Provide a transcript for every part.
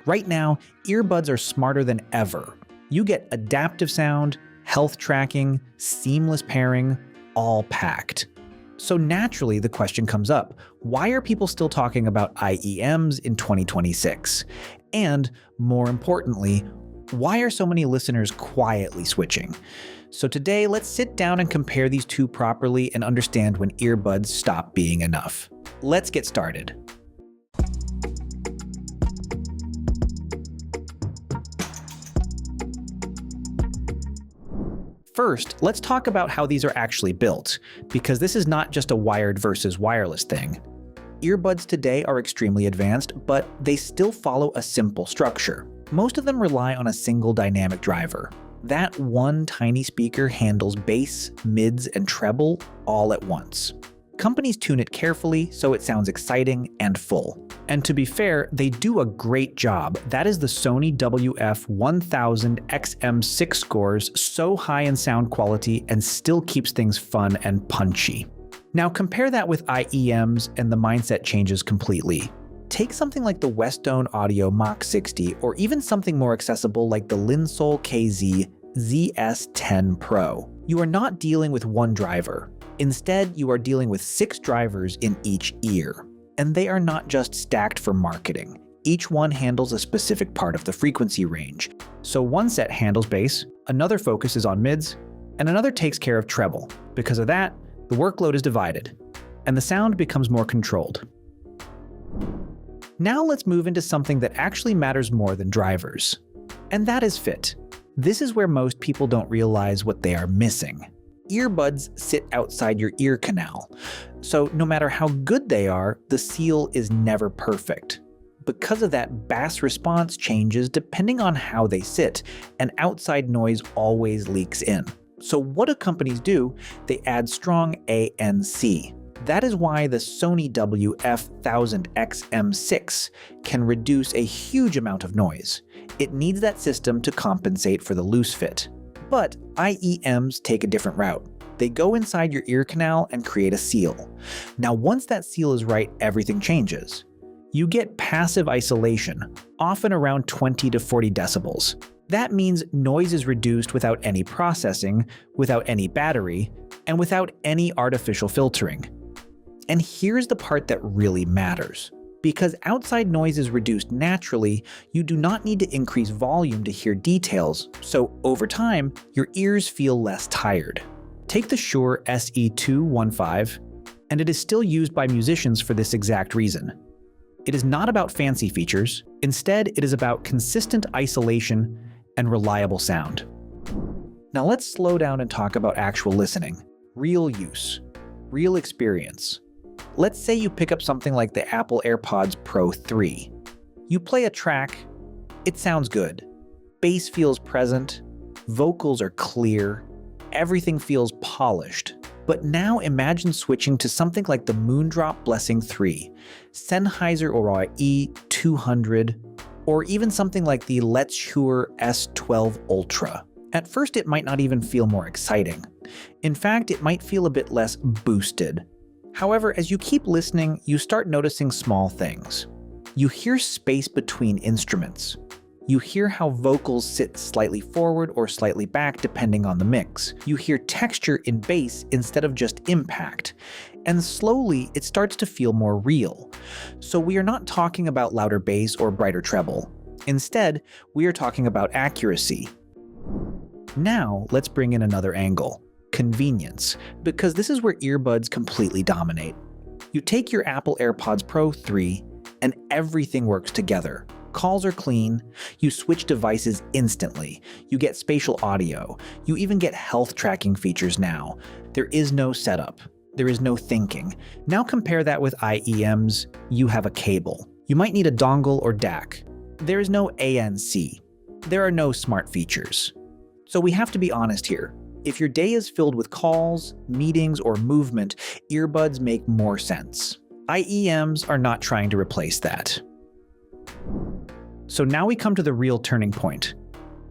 Right now, earbuds are smarter than ever. You get adaptive sound, health tracking, seamless pairing, all packed. So naturally, the question comes up, why are people still talking about IEMs in 2026? And more importantly, why are so many listeners quietly switching? So today, let's sit down and compare these two properly and understand when earbuds stop being enough. Let's get started. First, let's talk about how these are actually built, because this is not just a wired versus wireless thing. Earbuds today are extremely advanced, but they still follow a simple structure. Most of them rely on a single dynamic driver. That one tiny speaker handles bass, mids, and treble all at once. Companies tune it carefully so it sounds exciting and full. And to be fair, they do a great job. That is the Sony WF-1000XM6 scores so high in sound quality and still keeps things fun and punchy. Now compare that with IEMs and the mindset changes completely. Take something like the Westone Audio Mach 60 or even something more accessible like the Linsol KZ ZS10 Pro. You are not dealing with one driver. Instead, you are dealing with 6 drivers in each ear. And they are not just stacked for marketing. Each one handles a specific part of the frequency range. So one set handles bass, another focuses on mids, and another takes care of treble. Because of that, the workload is divided, and the sound becomes more controlled. Now let's move into something that actually matters more than drivers. And that is fit. This is where most people don't realize what they are missing. Earbuds sit outside your ear canal, so no matter how good they are, the seal is never perfect. Because of that, bass response changes depending on how they sit, and outside noise always leaks in. So what do companies do? They add strong ANC. That is why the Sony WF-1000XM6 can reduce a huge amount of noise. It needs that system to compensate for the loose fit. But IEMs take a different route. They go inside your ear canal and create a seal. Now once that seal is right, everything changes. You get passive isolation, often around 20 to 40 decibels. That means noise is reduced without any processing, without any battery, and without any artificial filtering. And here's the part that really matters. Because outside noise is reduced naturally, you do not need to increase volume to hear details, so over time, your ears feel less tired. Take the Shure SE215, and it is still used by musicians for this exact reason. It is not about fancy features, instead it is about consistent isolation and reliable sound. Now let's slow down and talk about actual listening, real use, real experience. Let's say you pick up something like the Apple AirPods Pro 3. You play a track, it sounds good. Bass feels present, vocals are clear, everything feels polished. But now imagine switching to something like the Moondrop Blessing 3, Sennheiser IE200, or even something like the Letshuoer S12 Ultra. At first it might not even feel more exciting. In fact, it might feel a bit less boosted. However, as you keep listening, you start noticing small things. You hear space between instruments. You hear how vocals sit slightly forward or slightly back depending on the mix. You hear texture in bass instead of just impact. And slowly, it starts to feel more real. So we are not talking about louder bass or brighter treble. Instead, we are talking about accuracy. Now, let's bring in another angle. Convenience, because this is where earbuds completely dominate. You take your Apple AirPods Pro 3 and everything works together. Calls are clean, you switch devices instantly, you get spatial audio, you even get health tracking features now. There is no setup, there is no thinking. Now compare that with IEMs, you have a cable. You might need a dongle or DAC. There is no ANC. There are no smart features. So we have to be honest here. If your day is filled with calls, meetings, or movement, earbuds make more sense. IEMs are not trying to replace that. So now we come to the real turning point.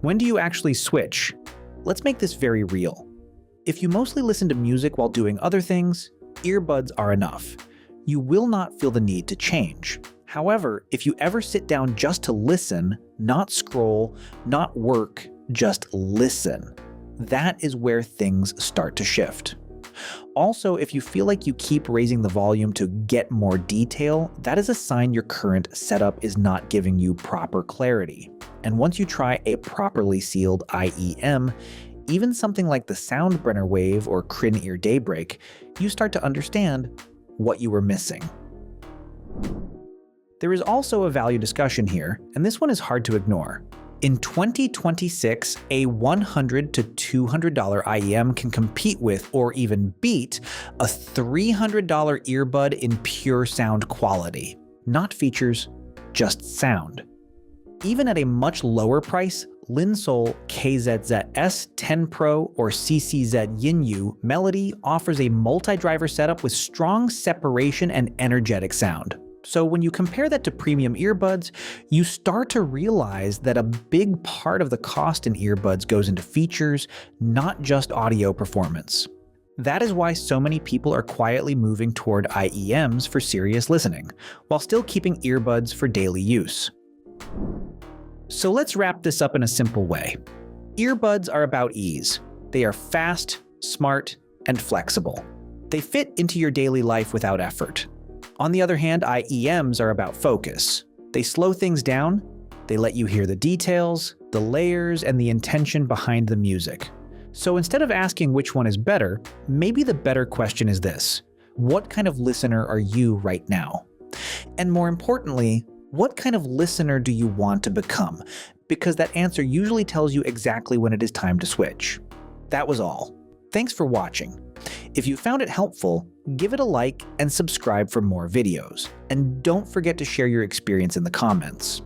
When do you actually switch? Let's make this very real. If you mostly listen to music while doing other things, earbuds are enough. You will not feel the need to change. However, if you ever sit down just to listen, not scroll, not work, just listen, that is where things start to shift. Also, if you feel like you keep raising the volume to get more detail, that is a sign your current setup is not giving you proper clarity. And once you try a properly sealed IEM, even something like the Soundbrenner Wave or Crin-Ear Daybreak, you start to understand what you were missing. There is also a value discussion here, and this one is hard to ignore. In 2026, a $100 to $200 IEM can compete with or even beat a $300 earbud in pure sound quality. Not features, just sound. Even at a much lower price, Linsol KZZ S10 Pro or CCZ Melody offers a multi-driver setup with strong separation and energetic sound. So when you compare that to premium earbuds, you start to realize that a big part of the cost in earbuds goes into features, not just audio performance. That is why so many people are quietly moving toward IEMs for serious listening, while still keeping earbuds for daily use. So let's wrap this up in a simple way. Earbuds are about ease. They are fast, smart, and flexible. They fit into your daily life without effort. On the other hand, IEMs are about focus. They slow things down, they let you hear the details, the layers, and the intention behind the music. So instead of asking which one is better, maybe the better question is this: what kind of listener are you right now? And more importantly, what kind of listener do you want to become? Because that answer usually tells you exactly when it is time to switch. That was all. Thanks for watching. If you found it helpful, give it a like and subscribe for more videos. And don't forget to share your experience in the comments.